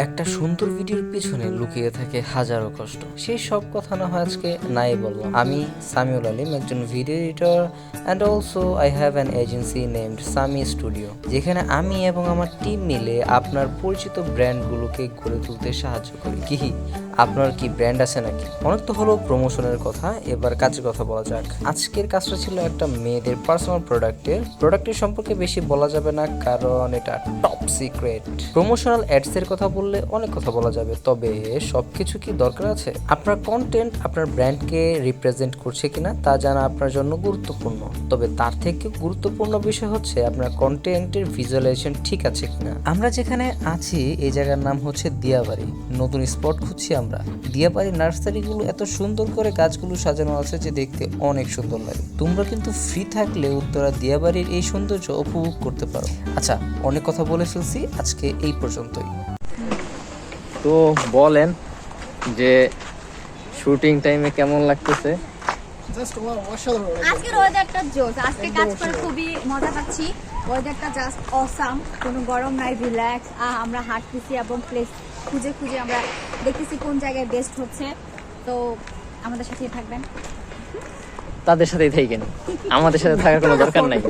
একটা সুন্দর ভিডিওর পিছনে লুকিয়ে থাকে হাজারো কষ্ট। সেই সব কথা না হয় আজকে নাই বললাম। আমি সামিউল আলিম, একজন video editor and also I have an agency named Sami studio, যেখানে আমি এবং আমার টিম মিলে আপনার পরিচিত ব্র্যান্ডগুলোকে গড়ে তুলতে সাহায্য করি। কি আপনার কি ব্র্যান্ড আছে নাকি? অনেক তো হলো প্রমোশনের কথা, এবার কাজের কথা বলা যাক। আজকের কাজটা ছিল একটা মেয়েদের পার্সোনাল প্রোডাক্টের সম্পর্কে বেশি বলা যাবে না, কারণ এটা টপ সিক্রেট। প্রমোশনাল অ্যাডস এর কথা বললে অনেক কথা বলা যাবে, তবে সবকিছু কি দরকার আছে? আপনার কন্টেন্ট আপনার ব্র্যান্ডকে রিপ্রেজেন্ট করছে কিনা তা জানা আপনার জন্য গুরুত্বপূর্ণ, তবে তার থেকে গুরুত্বপূর্ণ বিষয় হচ্ছে আপনার কন্টেন্টের ভিজুয়ালাইজেশন ঠিক আছে কিনা। আমরা যেখানে আছি এই জায়গার নাম হচ্ছে দিয়াবাড়ি। নতুন স্পট খুঁজছি আমরা। দিয়াবাড়ি নার্সারিগুলো এত সুন্দর করে গাছগুলো সাজানো আছে যে দেখতে অনেক সুন্দর লাগে। তোমরা কিন্তু ফ্রি থাকলে উত্তরা দিয়াবাড়ির এই সৌন্দর্য উপভোগ করতে পারো। আচ্ছা, অনেক কথা বলে ফেলছি, আজকে এই পর্যন্তই। তো বলেন যে শুটিং টাইমে কেমন লাগতেছে? আজকের ওয়েদারটা জোস। আজকে কাজ করে খুবই মজা পাচ্ছি। ওয়েদারটা জাস্ট অসাম, কোনো গরম নাই, রিল্যাক্স। আমরা হাঁটতেছি এবং প্লেস খুঁজে খুঁজে আমরা দেখতেছি কোন জায়গায় বেস্ট হচ্ছে। তো আমাদের সাথেই থাকবেন। তাদের সাথেই থাকেন, আমাদের সাথে থাকার কোনো দরকার নাই।